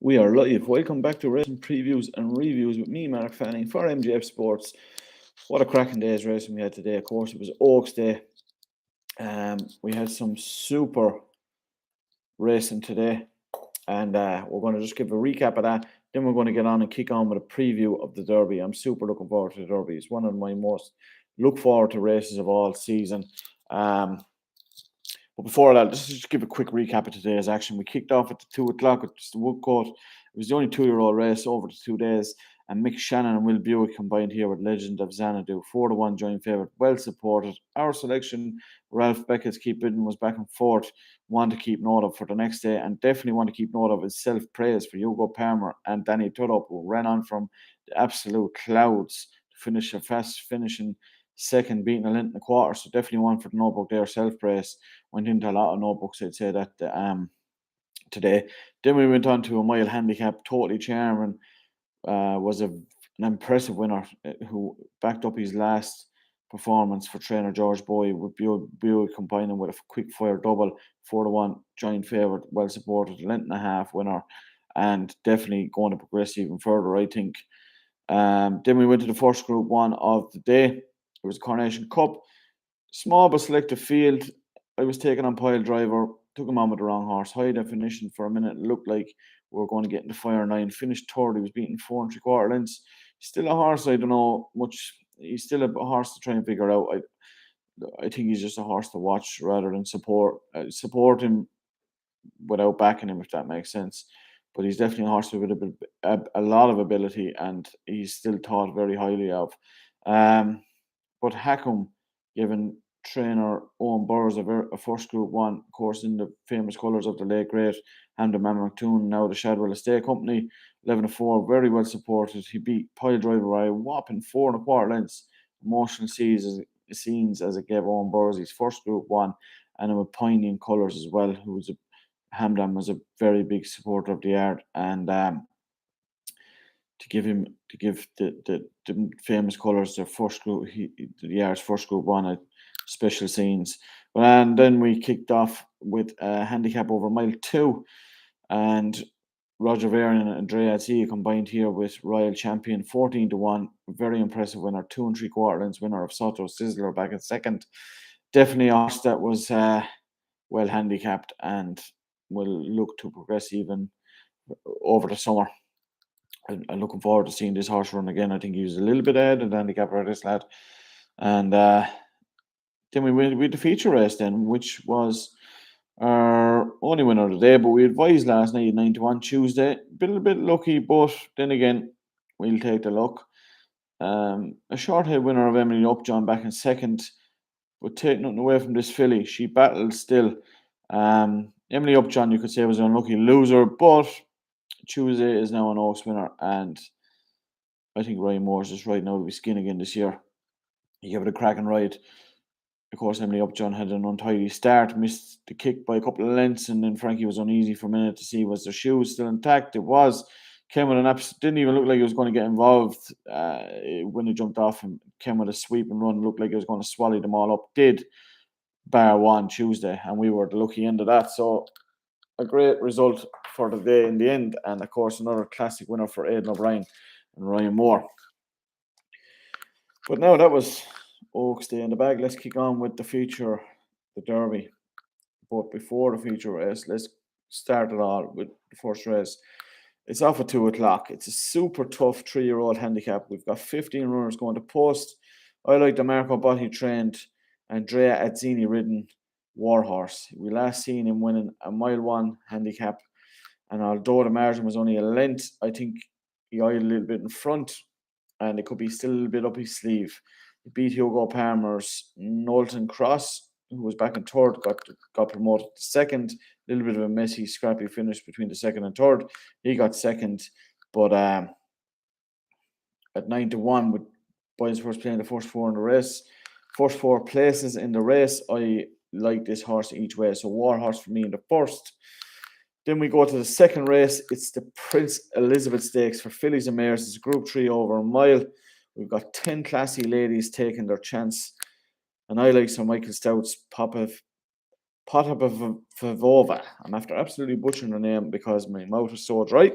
We are live. Welcome back to Racing Previews and Reviews with me, Mark Fanning, for MGF Sports. What a cracking day's racing we had today. Of course, it was Oaks Day. We had some super racing today, and we're going to just give a recap of that. Then we're going to get on and kick on with a preview of the Derby. I'm super looking forward to the Derby. It's one of my most look forward to races of all season. But before that, let's just give a quick recap of today's action. We kicked off at 2 o'clock at the Woodcourt. It was the only 2-year-old race over the 2 days. And Mick Shannon and Will Buick combined here with Legend of Xanadu. 4-1 joint favourite, well supported. Our selection, Ralph Beckett's Keep Bidding, was back and forth. One to keep note of for the next day, and definitely one to keep note of is Self-Praise for Hugo Palmer and Danny Tudhope, who ran on from the absolute clouds to finish a fast finishing second, beating a length and a quarter. So definitely one for the notebook there. Self-Praise went into a lot of notebooks, I'd say, that today. Then we went on to a mile handicap. Totally Charming was an impressive winner who backed up his last performance for trainer George Boy, with Buick combining with a quick fire double. 4-1 giant favourite, well supported, length and a half winner, and definitely going to progress even further, I think. Then we went to the first Group 1 of the day. It was Coronation Cup. Small but selective field. I was taking on Pile Driver, took him on with the wrong horse. High Definition for a minute. It looked like we were going to get into fire 9. Finished third. He was beaten 4 3/4 lengths. Still a horse, I don't know much. He's still a horse to try and figure out. I think he's just a horse to watch rather than support. Support him without backing him, if that makes sense. But he's definitely a horse with a lot of ability, and he's still thought very highly of. But Hackham, given trainer Owen Burrows a first Group 1 course in the famous colours of the late great Hamden McToon, now the Shadwell Estate Company. 11-4, very well supported. He beat Pile Driver by a whopping 4 1/4 lengths. Emotional scenes as it gave Owen Burrows his first Group 1, and with Piney colours as well, Hamden was a very big supporter of the yard, and to give the famous colours their first group, the yard's first Group 1 at special scenes. And then we kicked off with a handicap over mile 2, and Roger Varian and Andrea C combined here with Royal Champion. 14-1, very impressive winner. 2 3/4 lengths winner of Soto Sizzler back in second. Definitely a horse that was well handicapped and will look to progress even over the summer. I'm looking forward to seeing this horse run again. I think he was a little bit ahead of the handicapper, this lad. And then we went with the feature race then, which was our only winner of the day. But we advised last night 9-1 Tuesday. Been a bit lucky, but then again, we'll take the luck. A short head winner of Emily Upjohn back in second, but take nothing away from this filly. She battled still. Emily Upjohn, you could say, was an unlucky loser, but Tuesday is now an Oaks winner, and I think Ryan Moore's just right now to be skin again this year. He gave it a cracking ride. Of course, Emily Upjohn had an untidy start, missed the kick by a couple of lengths, and then Frankie was uneasy for a minute to see was their shoes still intact. It was. Came with didn't even look like he was going to get involved when he jumped off, and came with a sweep and run. Looked like he was going to swallow them all up. Did, bar one Tuesday, and we were the lucky end of that. So a great result for the day in the end, and of course another classic winner for Aidan O'Brien and Ryan Moore. But now that was Oaks Day in the bag. Let's kick on with the feature, the Derby. But before the feature race, let's start it all with the first race. It's off at 2 o'clock. It's a super tough 3-year-old handicap. We've got 15 runners going to post. I like the Marco Botti trained Andrea Azzini ridden Warhorse. We last seen him winning a mile 1 handicap, and although the margin was only a length, I think he eyed a little bit in front, and it could be still a little bit up his sleeve. He beat Hugo Palmer's Knowlton Cross, who was back in third, got promoted to second. A little bit of a messy, scrappy finish between the second and third. He got second, but at 9-1, with Boys first playing the first 4 in the race, first 4 places in the race, I like this horse each way. So Warhorse for me in the first. Then we go to the second race. It's the Prince Elizabeth Stakes for fillies and mares. It's a Group 3 over a mile. We've got 10 classy ladies taking their chance. And I like Sir Michael Stout's Potapavova. I'm after absolutely butchering the name because my mouth is so dry.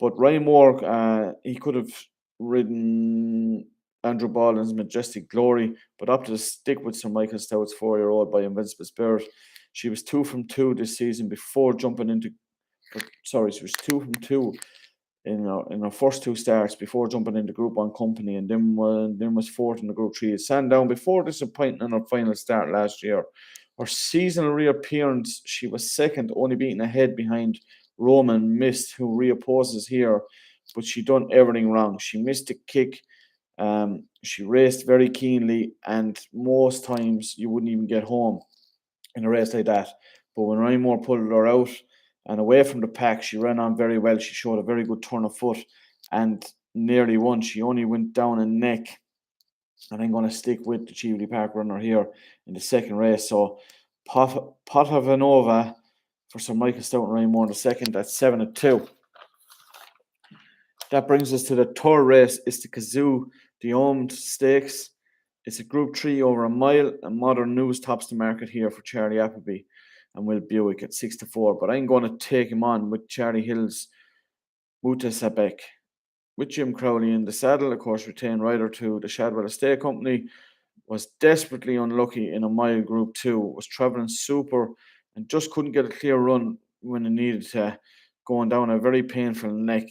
But Ryan Moore, he could have ridden Andrew Baldwin's Majestic Glory, but opted to stick with Sir Michael Stout's 4-year-old by Invincible Spirit. She was 2 from 2 this season before jumping into. Sorry, she was 2 from 2 in her first 2 starts before jumping into Group 1 company, and then was fourth in the Group 3 at Sandown before disappointing in her final start last year. Her seasonal reappearance, she was second, only beaten ahead behind Roman Mist, who reopposes here, but she done everything wrong. She missed a kick. She raced very keenly, and most times you wouldn't even get home in a race like that. But when Ryan Moore pulled her out and away from the pack, she ran on very well. She showed a very good turn of foot and nearly won. She only went down a neck. And I'm going to stick with the Cheveley Park runner here in the second race. So Potavanova for Sir Michael Stout and Ryan Moore in the second. That's 7-2. That brings us to the third race. It's the Kazoo Stakes. It's a Group 3 over a mile, and Modern News tops the market here for Charlie Appleby and Will Buick at 6-4. But I'm going to take him on with Charlie Hill's Mutasabek. With Jim Crowley in the saddle, of course, retained rider to the Shadwell Estate Company, was desperately unlucky in a mile Group 2, was travelling super and just couldn't get a clear run when it needed to, going down a very painful neck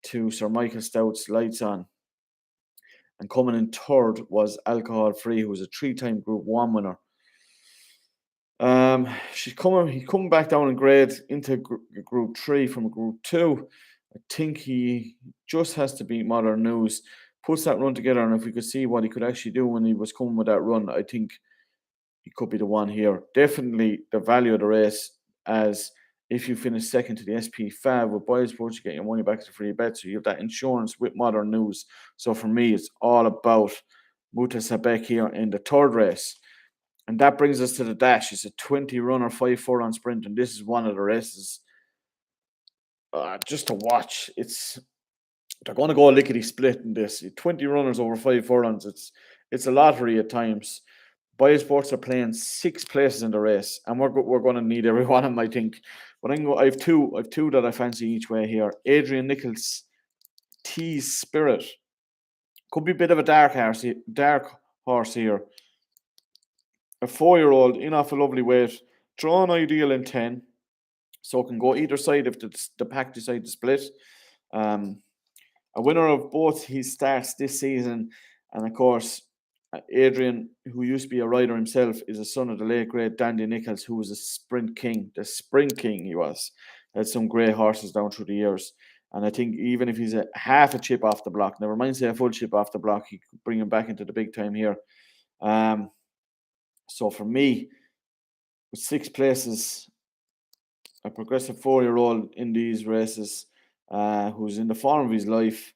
to Sir Michael Stout's Lights On. And coming in third was Alcohol Free, who was a 3-time Group 1 winner. He's coming back down in grade into Group 3 from Group 2. I think he just has to beat Modern News, puts that run together, and if we could see what he could actually do when he was coming with that run, I think he could be the one here. Definitely the value of the race, as if you finish second to the SP5 with Boyle Sports, you get your money back as a free bet. So you have that insurance with Modern News. So for me, it's all about Mutasabek here in the third race. And that brings us to the dash. It's a 20 runner, 5 on sprint, and this is one of the races just to watch. They're going to go lickety split in this. 20 runners over 5 furlongs. It's a lottery at times. Biosports are playing 6 places in the race, and we're going to need every one of them, I think. But I have two that I fancy each way here. Adrian Nichols, T's Spirit, could be a bit of a dark horse here. A 4-year-old in off a lovely weight, drawn ideal in 10, so it can go either side if the pack decide to split. A winner of both his starts this season, and of course, Adrian, who used to be a rider himself, is a son of the late great Dandy Nichols, who was a sprint king. The sprint king he was. Had some great horses down through the years. And I think even if he's a half a chip off the block, never mind say a full chip off the block, he could bring him back into the big time here. So for me, with 6 places, a progressive 4-year-old in these races, who's in the form of his life,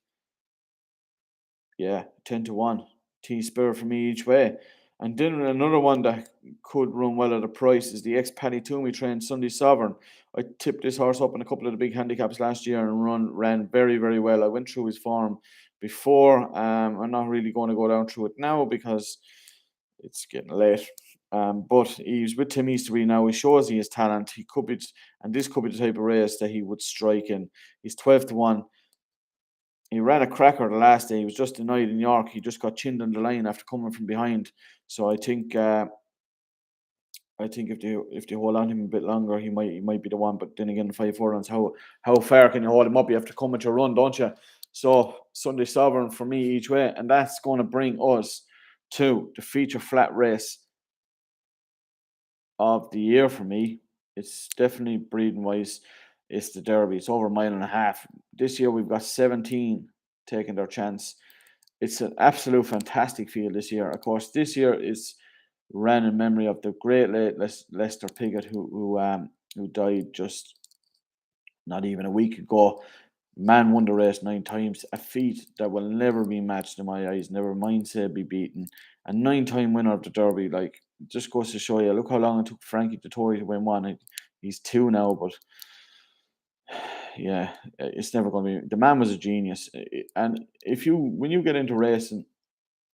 10-1. T-Spirit for me each way. And then another one that could run well at a price is the ex-Paddy Toomey trained Sunday Sovereign. I tipped this horse up in a couple of the big handicaps last year and ran very, very well. I went through his form before. I'm not really going to go down through it now because it's getting late. But he's with Tim Easterby now. He shows he has talent. He could be, and this could be the type of race that he would strike in. He's 12-1. He ran a cracker the last day. He was just denied in York. He just got chinned on the line after coming from behind. So I think if they hold on to him a bit longer, he might be the one. But then again, 5 furlongs, how far can you hold him up? You have to come with your run, don't you? So Sunday Sovereign for me each way, and that's going to bring us to the feature flat race of the year for me. It's definitely breeding wise. It's the Derby. It's over a mile and a half. This year we've got 17 taking their chance. It's an absolute fantastic field this year. Of course, this year is ran in memory of the great late Lester Piggott, who died just not even a week ago. Man won the race 9 times, a feat that will never be matched in my eyes. Never mind say be beaten. A 9-time winner of the Derby, like, just goes to show you. Look how long it took Frankie Dettori to win one. He's 2 now, but yeah, it's never going to be. The man was a genius, and when you get into racing,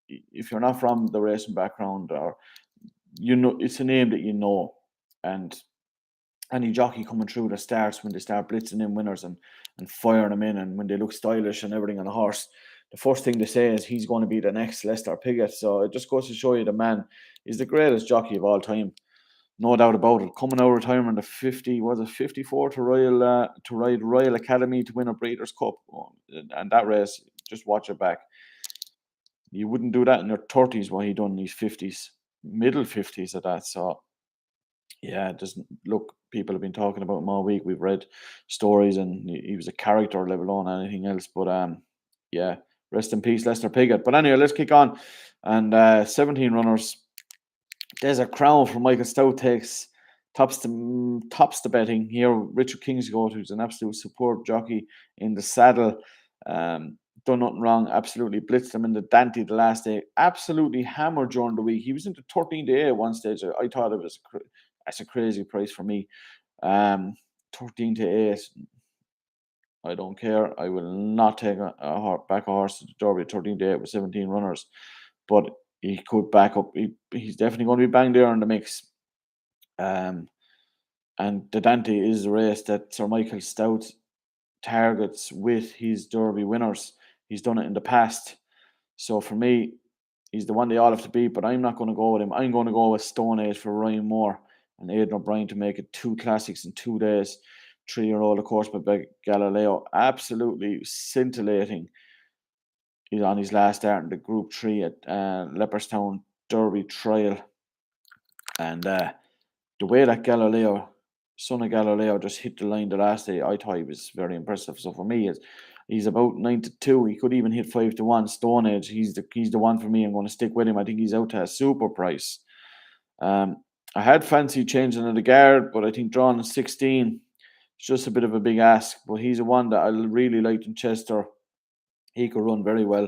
if you're not from the racing background, or it's a name that you know, and any jockey coming through that starts when they start blitzing in winners and firing them in, and when they look stylish and everything on a horse, the first thing they say is he's going to be the next Lester Piggott. So it just goes to show you the man is the greatest jockey of all time. No doubt about it. Coming out of retirement at 50, was it 54 to ride Royal Academy to win a Breeders' Cup. Oh, and that race, just watch it back. You wouldn't do that in your 30s, what he done in his 50s, middle 50s at that. So yeah, it doesn't look, people have been talking about him all week. We've read stories, and he was a character, let alone anything else. But yeah, rest in peace, Lester Piggott. But anyway, let's kick on. And 17 runners. There's a crown for Michael Stout takes tops the betting here. Richard Kingscote, who's an absolute support jockey in the saddle, done nothing wrong. Absolutely blitzed him in the Dante the last day. Absolutely hammered during the week. He was into 13 to 8 at one stage. I thought it was that's a crazy price for me. 13 to 8. I don't care. I will not take back a horse to the Derby at 13 to 8 with 17 runners. But he could back up. He's definitely going to be bang there in the mix. And the Dante is the race that Sir Michael Stout targets with his Derby winners. He's done it in the past. So for me, he's the one they all have to beat, but I'm not going to go with him. I'm going to go with Stone Age for Ryan Moore and Aidan O'Brien to make it 2 classics in 2 days. 3-year-old, of course, by Galileo. Absolutely scintillating. He's on his last start in the Group 3 at Leopardstown Derby Trial. And the way that son of Galileo, just hit the line the last day, I thought he was very impressive. So for me, he's about 9 to 2. He could even hit 5 to 1. Stone Age, he's the one for me. I'm going to stick with him. I think he's out to a super price. I had fancy changing of the guard, but I think drawing 16 is just a bit of a big ask. But he's a one that I really liked in Chester. He could run very well.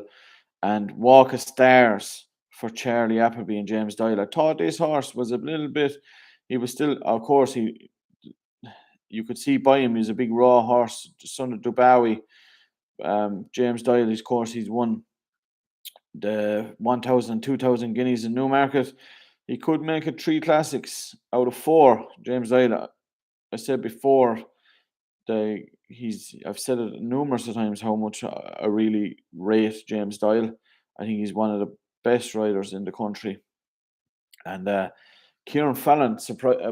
And Walk of Stars for Charlie Appleby and James Doyle. I thought this horse was a little bit. He was still, of course, you could see by him, he's a big raw horse, son of Dubawi. James Doyle, of course, he's won the 1,000, 2,000 guineas in Newmarket. He could make it 3 classics out of 4. James Doyle, I said before, I've said it numerous of times how much I really rate James Doyle. I think he's one of the best riders in the country. And Kieran Fallon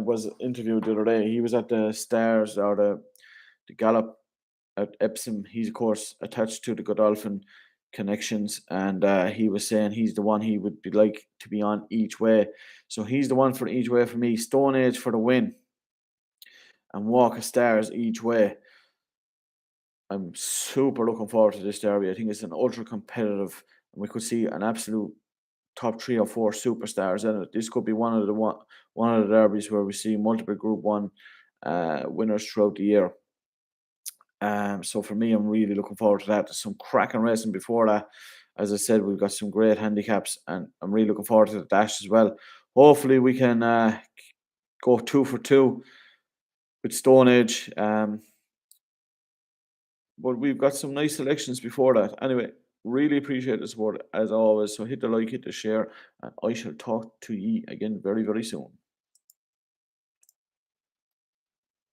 was interviewed the other day. He was at the Stars or the Gallop at Epsom. He's of course attached to the Godolphin connections, and he was saying he's the one he would be like to be on each way. So he's the one for each way for me. Stone Age for the win, and Walk of Stars each way. I'm super looking forward to this derby. I think it's an ultra competitive, and we could see an absolute top 3 or 4 superstars in it. This could be one of the derbies where we see multiple Group 1 winners throughout the year. So for me, I'm really looking forward to that. There's some cracking racing before that. As I said, we've got some great handicaps, and I'm really looking forward to the dash as well. Hopefully, we can go 2 for 2 with Stone Age. But we've got some nice selections before that. Anyway, really appreciate the support as always. So hit the like, hit the share, and I shall talk to ye again very, very soon.